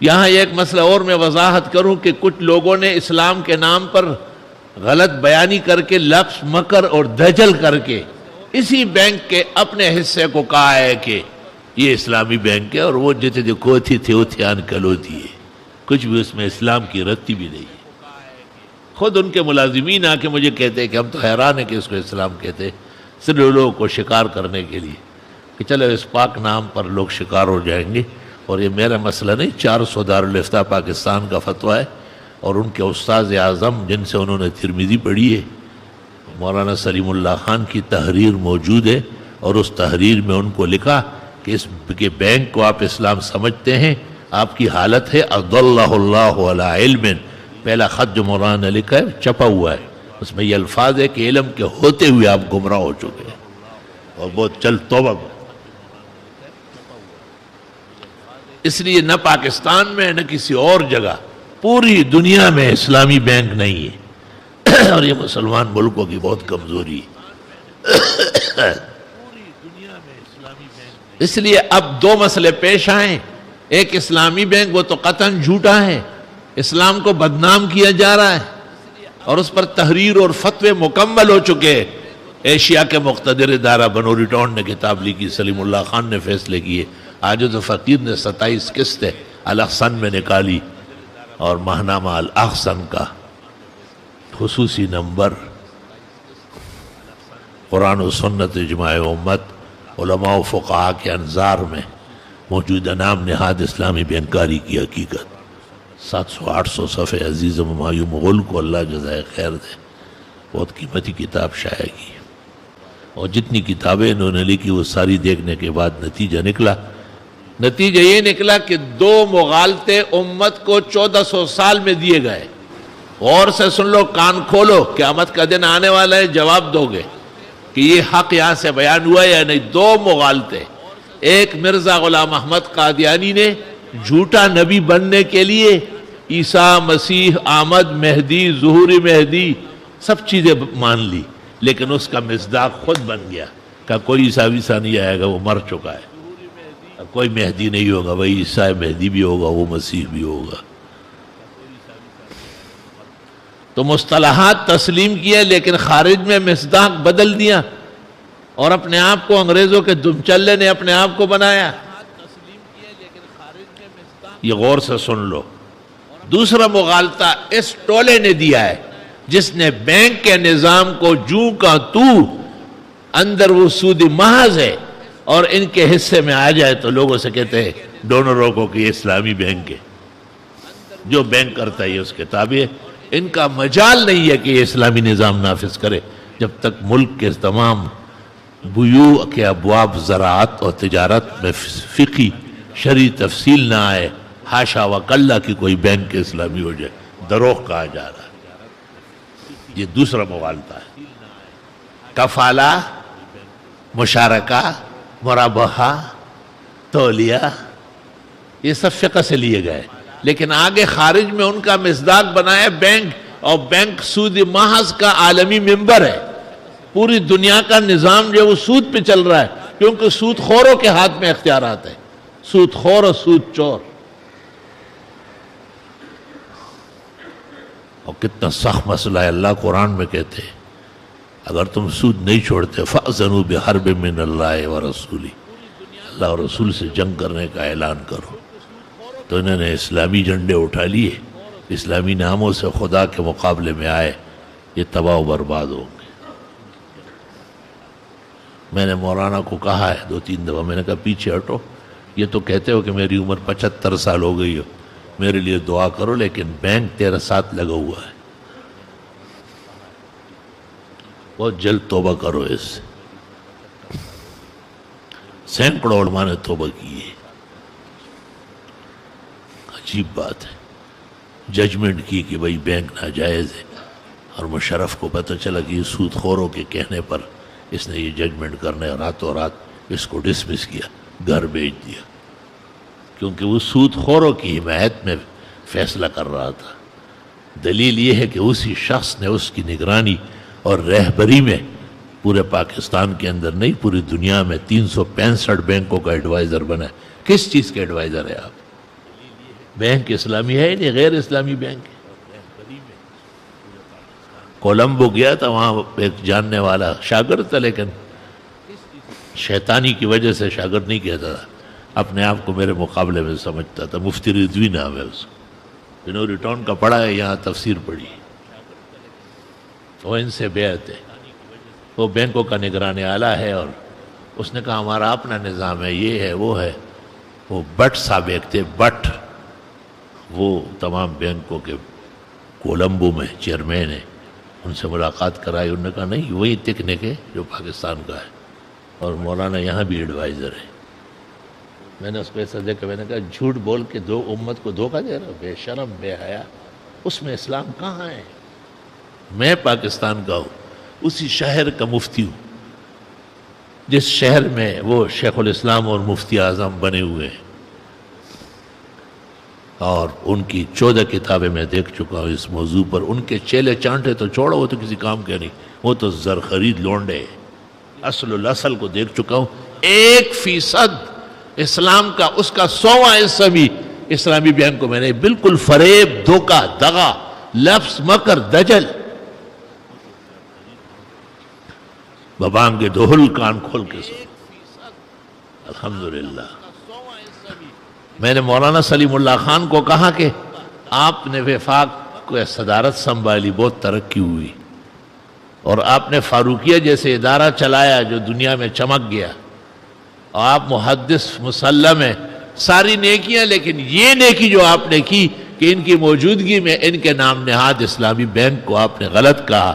یہاں ایک مسئلہ اور میں وضاحت کروں کہ کچھ لوگوں نے اسلام کے نام پر غلط بیانی کر کے لفظ مکر اور دجل کر کے اسی بینک کے اپنے حصے کو کہا ہے کہ یہ اسلامی بینک ہے اور وہ جتنے جو کوتھی تھے اتھیان کلوتی ہے، کچھ بھی اس میں اسلام کی رتی بھی نہیں ہے۔ خود ان کے ملازمین آ کے مجھے کہتے ہیں کہ ہم تو حیران ہیں کہ اس کو اسلام کہتے ہیں، صرف لوگوں کو شکار کرنے کے لیے کہ چلو اس پاک نام پر لوگ شکار ہو جائیں گے۔ اور یہ میرا مسئلہ نہیں، 400 دارالافتاء پاکستان کا فتویٰ ہے، اور ان کے استاذ اعظم جن سے انہوں نے ترمذی پڑھی ہے، مولانا سلیم اللہ خان کی تحریر موجود ہے، اور اس تحریر میں ان کو لکھا کہ اس کے بینک کو آپ اسلام سمجھتے ہیں، آپ کی حالت ہے اضلہ اللہ علی علم۔ پہلا خط جو مولانا نے لکھا ہے چھپا ہوا ہے، اس میں یہ الفاظ ہے کہ علم کے ہوتے ہوئے آپ گمراہ ہو چکے ہیں، اور بہت جلد توبہ کریں۔ اس لیے نہ پاکستان میں نہ کسی اور جگہ پوری دنیا میں اسلامی بینک نہیں ہے، اور یہ مسلمان ملکوں کی بہت کمزوری ہے۔ اس لیے اب دو مسئلے پیش آئیں، ایک اسلامی بینک وہ تو قطعاً جھوٹا ہے، اسلام کو بدنام کیا جا رہا ہے، اور اس پر تحریر اور فتوے مکمل ہو چکے۔ ایشیا کے مقتدر ادارہ بنوری ٹاؤن نے کتاب لکھی، سلیم اللہ خان نے فیصلے کیے، عاجز فقیر نے 27 قسطیں الاحسن میں نکالی، اور ماہنامہ الاحسن کا خصوصی نمبر قرآن و سنت اجماع امت علماء و فقہاء کے انظار میں موجودہ نام نہاد اسلامی بینکاری کی حقیقت، 700-800 صفحے عزیز و مایو مغل کو اللہ جزائے خیر دے، بہت قیمتی کتاب شائع کی، اور جتنی کتابیں انہوں نے لکھی وہ ساری دیکھنے کے بعد نتیجہ یہ نکلا کہ دو مغالطے امت کو 1400 سال میں دیے گئے۔ غور سے سن لو، کان کھولو، قیامت کا دن آنے والا ہے، جواب دو گے کہ یہ حق یہاں سے بیان ہوا یا نہیں۔ دو مغالطے، ایک مرزا غلام احمد قادیانی نے جھوٹا نبی بننے کے لیے عیسیٰ مسیح آمد مہدی ظہور مہدی سب چیزیں مان لی، لیکن اس کا مصداق خود بن گیا کہ کوئی عیسیٰ نہیں آئے گا، وہ مر چکا ہے، کوئی مہدی نہیں ہوگا، وہی عیسیٰ مہدی بھی ہوگا، وہ مسیح بھی ہوگا۔ تو مصطلحات تسلیم کیے لیکن خارج میں مصداق بدل دیا، اور اپنے آپ کو انگریزوں کے دمچلے نے اپنے آپ کو بنایا۔ یہ غور سے سن لو۔ دوسرا مغالطہ اس ٹولے نے دیا ہے جس نے بینک کے نظام کو جوں کا تو اندر وہ سود محض ہے، اور ان کے حصے میں آ جائے تو لوگوں سے کہتے ہیں ڈونروں کو کہ یہ اسلامی بینک ہے، جو بینک کرتا ہے یہ اس کے تابع ہے۔ ان کا مجال نہیں ہے کہ یہ اسلامی نظام نافذ کرے جب تک ملک کے تمام بیوع کے ابواب زراعت اور تجارت میں فقہی شرعی تفصیل نہ آئے، حاشا وکلا کی کوئی بینک اسلامی ہو جائے، دروغ کہا جا رہا ہے۔ یہ دوسرا مغالطہ ہے۔ کفالہ، مشارکہ، مرابحہ، تولیہ، یہ سب فقہ سے لیے گئے، لیکن آگے خارج میں ان کا مصداق بنایا بینک، اور بینک سود محض کا عالمی ممبر ہے۔ پوری دنیا کا نظام جو وہ سود پہ چل رہا ہے، کیونکہ سود خوروں کے ہاتھ میں اختیارات ہیں، سود خور اور سود چور۔ اور کتنا سخت مسئلہ ہے، اللہ قرآن میں کہتے ہیں اگر تم سود نہیں چھوڑتے فَأْذَنُوا بِحَرْبٍ مِّنَ اللَّهِ وَرَسُولِهِ، اللہ اور رسول سے جنگ کرنے کا اعلان کرو۔ تو انہوں نے اسلامی جھنڈے اٹھا لیے، اسلامی ناموں سے خدا کے مقابلے میں آئے، یہ تباہ و برباد ہوں گے۔ میں نے مولانا کو کہا ہے 2-3 دفعہ، میں نے کہا پیچھے ہٹو، یہ تو کہتے ہو کہ میری عمر 75 سال ہو گئی ہو، میرے لیے دعا کرو، لیکن بینک تیرے ساتھ لگا ہوا ہے، بہت جلد توبہ کرو اس سے۔ سینکڑوں علماء نے توبہ کی ہے۔ عجیب بات ہے، ججمنٹ کی کہ بھئی بینک ناجائز ہے، اور مشرف کو پتہ چلا کہ یہ سود خوروں کے کہنے پر اس نے یہ ججمنٹ کرنے، راتوں رات اس کو ڈسمس کیا، گھر بھیج دیا، کیونکہ وہ سود خوروں کی حمایت میں فیصلہ کر رہا تھا۔ دلیل یہ ہے کہ اسی شخص نے اس کی نگرانی اور رہبری میں پورے پاکستان کے اندر نہیں، پوری دنیا میں 365 بینکوں کا ایڈوائزر بنا ہے۔ کس چیز کے ایڈوائزر ہے آپ؟ بینک اسلامی ہے ہی نہیں، غیر اسلامی بینک ہے۔ کولمبو گیا تھا، وہاں ایک جاننے والا شاگرد تھا، لیکن شیطانی کی وجہ سے شاگرد نہیں کہتا تھا، اپنے آپ کو میرے مقابلے میں سمجھتا تھا، مفتی رضوی نام ہے اس کو، بنوری ٹاؤن کا پڑھا ہے، یہاں تفسیر پڑھی، وہ ان سے بیعت ہے، وہ بینکوں کا نگران اعلیٰ ہے، اور اس نے کہا ہمارا اپنا نظام ہے، یہ ہے وہ ہے۔ وہ بٹ صاحب ایک تھے، بٹ، وہ تمام بینکوں کے کولمبو میں چیئرمین ہیں، ان سے ملاقات کرائی، انہوں نے کہا نہیں وہی تکنیک ہے جو پاکستان کا ہے، اور مولانا یہاں بھی ایڈوائزر ہے۔ میں نے اس کو ایسا دیکھا، میں نے کہا جھوٹ بول کے دو امت کو دھوکہ دے رہا، بے شرم بے حیا، اس میں اسلام کہاں ہے؟ میں پاکستان کا ہوں، اسی شہر کا مفتی ہوں جس شہر میں وہ شیخ الاسلام اور مفتی اعظم بنے ہوئے ہیں، اور ان کی 14 کتابیں میں دیکھ چکا ہوں اس موضوع پر۔ ان کے چیلے چانٹے تو چھوڑو، وہ تو کسی کام کے نہیں، وہ تو زرخرید لونڈے، اصل الاصل کو دیکھ چکا ہوں۔ 1% اسلام کا، اس کا 100واں حصہ بھی اسلامی بینک کو میں نے بالکل فریب، دھوکہ، دغا، لفظ، مکر، دجل، ببانگ دہل کان کھول کے سو۔ الحمدللہ میں نے مولانا سلیم اللہ خان کو کہا کہ آپ نے وفاق کو صدارت سنبھالی، بہت ترقی ہوئی، اور آپ نے فاروقیہ جیسے ادارہ چلایا جو دنیا میں چمک گیا، اور آپ محدث مسلم ہیں، ساری نیکیاں، لیکن یہ نیکی جو آپ نے کی کہ ان کی موجودگی میں ان کے نام نہاد اسلامی بینک کو آپ نے غلط کہا،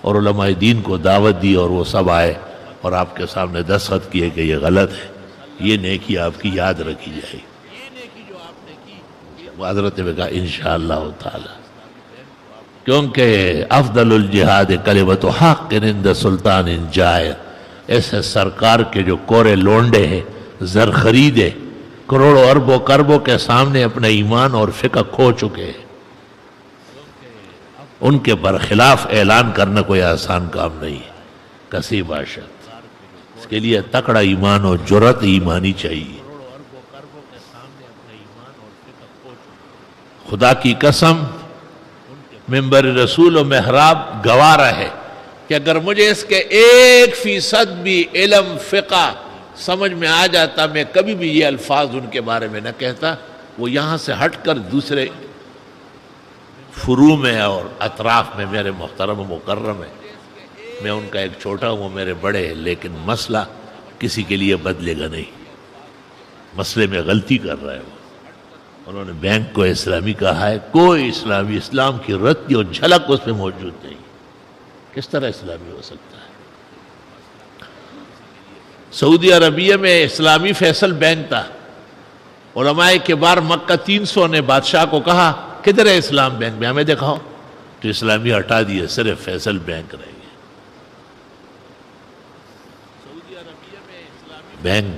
اور علماء دین کو دعوت دی، اور وہ سب آئے اور آپ کے سامنے دستخط کیے کہ یہ غلط ہے، یہ نیکی آپ کی یاد رکھی جائے گی۔ حضرت نے کہا انشاءاللہ تعالی، کیونکہ افضل الجہاد کلمۃ حق عند سلطان جائر، ایسے سرکار کے جو کورے لونڈے ہیں، زر خریدے، کروڑوں اربوں کربوں کے سامنے اپنا ایمان اور فقہ کھو چکے ہیں، ان کے برخلاف اعلان کرنا کوئی آسان کام نہیں ہے، کسی باشد، اس کے لیے تکڑا ایمان اور جرأت ایمانی چاہیے۔ خدا کی قسم، منبر رسول و محراب گواہ رہے کہ اگر مجھے اس کے 1% بھی علم، فقہ سمجھ میں آ جاتا، میں کبھی بھی یہ الفاظ ان کے بارے میں نہ کہتا۔ وہ یہاں سے ہٹ کر دوسرے فروع میں اور اطراف میں میرے محترم و مکرم ہے، میں ان کا ایک چھوٹا ہوں، وہ میرے بڑے ہیں، لیکن مسئلہ کسی کے لیے بدلے گا نہیں، مسئلے میں غلطی کر رہا ہے وہ۔ انہوں نے بینک کو اسلامی کہا ہے، کوئی اسلامی، اسلام کی رتی اور جھلک اس میں موجود نہیں، کس طرح اسلامی ہو سکتا ہے؟ سعودی عربیہ میں اسلامی فیصل بینک تھا، علماء کبار مکہ 300 نے بادشاہ کو کہا کدھر ہے اسلام بینک میں، ہمیں دکھاؤ، تو اسلامی ہٹا دیے، صرف فیصل بینک رہ گیا۔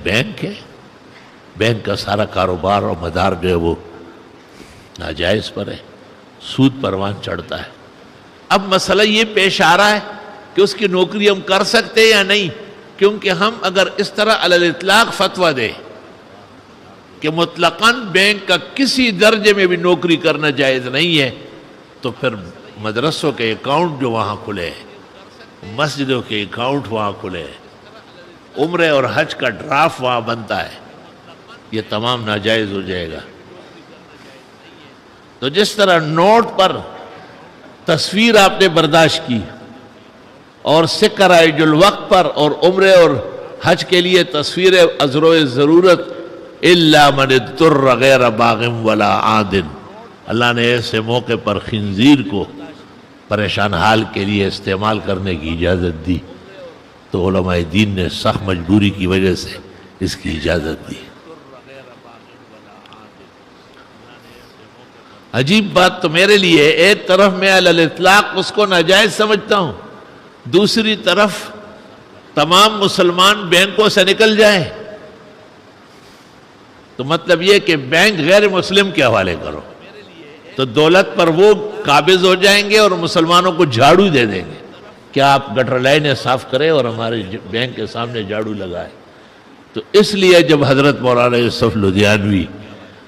بینک ہے، بینک کا سارا کاروبار اور مدار جو ہے وہ ناجائز پر ہے، سود پروان چڑھتا ہے۔ اب مسئلہ یہ پیش آ رہا ہے کہ اس کی نوکری ہم کر سکتے یا نہیں، کیونکہ ہم اگر اس طرح علی الاطلاق فتویٰ دیں کہ مطلقاً بینک کا کسی درجے میں بھی نوکری کرنا جائز نہیں ہے، تو پھر مدرسوں کے اکاؤنٹ جو وہاں کھلے ہیں، مسجدوں کے اکاؤنٹ وہاں کھلے ہیں، عمرے اور حج کا ڈرافٹ وہاں بنتا ہے، یہ تمام ناجائز ہو جائے گا۔ تو جس طرح نوٹ پر تصویر آپ نے برداشت کی، اور سکہ رائج الوقت پر اور عمرے اور حج کے لیے تصویر ازرو ضرورت الا من اضطر غیر باغ ولا عاد، اللہ نے ایسے موقع پر خنزیر کو پریشان حال کے لیے استعمال کرنے کی اجازت دی، تو علماء دین نے سخت مجبوری کی وجہ سے اس کی اجازت دی۔ عجیب بات تو میرے لیے، ایک طرف میں علی الاطلاق اس کو ناجائز سمجھتا ہوں، دوسری طرف تمام مسلمان بینکوں سے نکل جائیں تو مطلب یہ کہ بینک غیر مسلم کے حوالے کرو، تو دولت پر وہ قابض ہو جائیں گے اور مسلمانوں کو جھاڑو دے دیں گے، کیا آپ گٹر لائنیں صاف کریں اور ہمارے بینک کے سامنے جھاڑو لگائیں۔ تو اس لیے جب حضرت مولانا یوسف لدھیانوی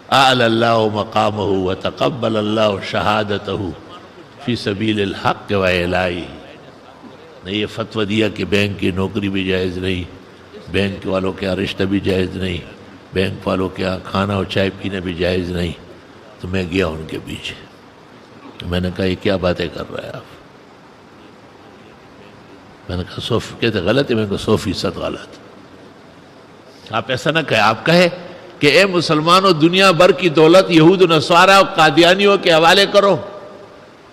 اعلی اللہ مقامہ وتقبل اللہ شہادتہ فی سبیل الحق وإعلائی. نے یہ فتویٰ دیا کہ بینک کی نوکری بھی جائز نہیں، بینک والوں کے یہاں رشتہ بھی جائز نہیں، بینک والوں کے یہاں کھانا اور چائے پینا بھی جائز نہیں. تو میں گیا ان کے پیچھے، میں نے کہا یہ کیا باتیں کر رہے ہیں آپ؟ میں نے کہا کہتے غلط ہے. میں نے کہا 100% غلط. آپ ایسا نہ کہیں، آپ کہے کہ اے مسلمانوں دنیا بھر کی دولت یہود و نصارہ اور قادیانیوں کے حوالے کرو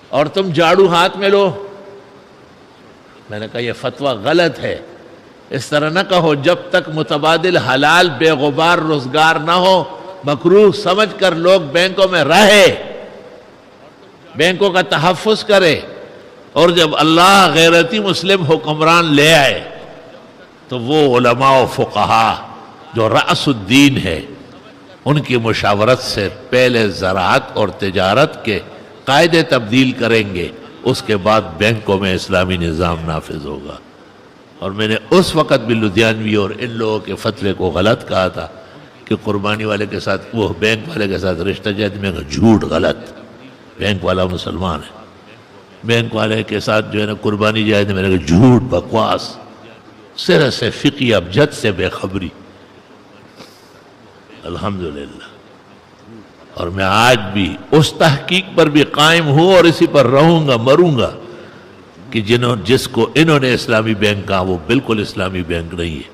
اور تم جھاڑو ہاتھ میں لو. میں نے کہا یہ فتویٰ غلط ہے. اس طرح نہ کہو. جب تک متبادل حلال بے غبار روزگار نہ ہو، مکروہ سمجھ کر لوگ بینکوں میں رہے، بینکوں کا تحفظ کرے، اور جب اللہ غیرتی مسلم حکمران لے آئے تو وہ علماء و فقہا جو رأس الدین ہے ان کی مشاورت سے پہلے زراعت اور تجارت کے قاعدے تبدیل کریں گے، اس کے بعد بینکوں میں اسلامی نظام نافذ ہوگا. اور میں نے اس وقت بھی لدھیانوی اور ان لوگوں کے فتوے کو غلط کہا تھا کہ قربانی والے کے ساتھ، وہ بینک والے کے ساتھ رشتہ جائز. میں کہا جھوٹ، غلط. بینک والا مسلمان ہے، بینک والے کے ساتھ جو ہے نا قربانی جائز. میں نے کہا جھوٹ، بکواس، سرے سے فقہی ابجد سے بے خبری. الحمدللہ. اور میں آج بھی اس تحقیق پر بھی قائم ہوں اور اسی پر رہوں گا، مروں گا، کہ جس کو انہوں نے اسلامی بینک کہا وہ بالکل اسلامی بینک نہیں ہے،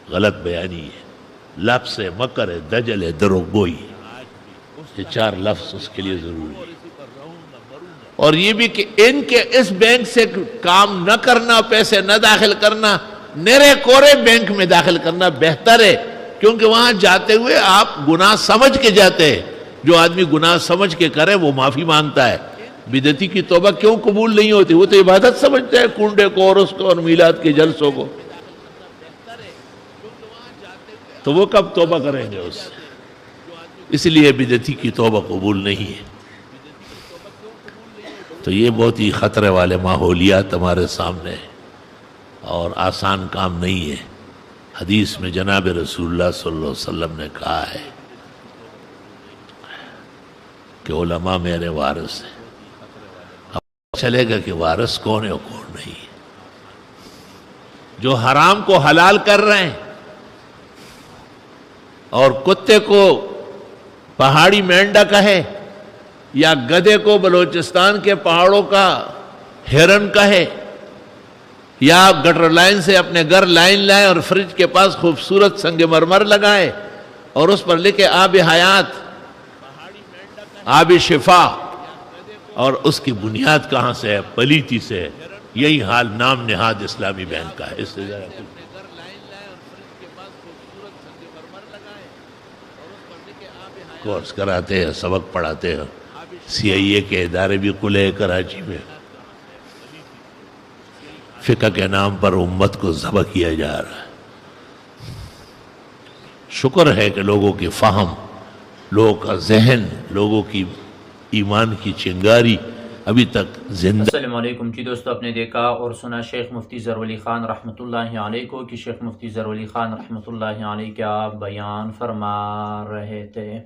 غلط بیانی ہے، لفظ ہے، مکر ہے، دجل ہے، دروغگوئی. یہ 4 لفظ اس کے لیے ضروری ہے. اور یہ بھی کہ ان کے اس بینک سے کام نہ کرنا، پیسے نہ داخل کرنا، نیرے کورے بینک میں داخل کرنا بہتر ہے، کیونکہ وہاں جاتے ہوئے آپ گناہ سمجھ کے جاتے ہیں. جو آدمی گناہ سمجھ کے کرے وہ معافی مانگتا ہے. بدعتی کی توبہ کیوں قبول نہیں ہوتی؟ وہ تو عبادت سمجھتے ہیں کنڈے کو اور اس کو اور میلاد کے جلسوں کو. تو وہ کب توبہ کریں گے اس سے؟ اس لیے بدعتی کی توبہ قبول نہیں ہے. تو یہ بہت ہی خطرے والے ماحولیات ہمارے سامنے ہیں اور آسان کام نہیں ہے. حدیث میں جناب رسول اللہ صلی اللہ علیہ وسلم نے کہا ہے کہ علماء میرے وارث ہیں. اب چلے گا کہ وارث کون ہے اور کون نہیں ہے. جو حرام کو حلال کر رہے ہیں اور کتے کو پہاڑی مینڈا کہے یا گدھے کو بلوچستان کے پہاڑوں کا ہرن کہے، یا گٹر لائن سے اپنے گھر لائن لائے اور فریج کے پاس خوبصورت سنگ مرمر لگائے اور اس پر لکھے آب حیات، آب شفا، اور اس کی بنیاد کہاں سے ہے؟ پلیتی سے ہے. یہی حال نام نہاد اسلامی بینک کا ہے. اس سے ذرا کورس کراتے ہیں، سبق پڑھاتے ہیں. CIA کے ادارے بھی کھلے ہیں کراچی میں. فقہ کے نام پر امت کو ذبح کیا جا رہا ہے. شکر ہے کہ لوگوں کی فہم، لوگوں کا ذہن، لوگوں کی ایمان کی چنگاری ابھی تک زندہ. السلام علیکم جی دوستو، آپ نے دیکھا اور سنا شیخ مفتی ظہور ولی خان رحمۃ اللہ علیہ کو کہ شیخ مفتی ظہور ولی خان رحمۃ اللہ علیہ کیا بیان فرما رہے تھے.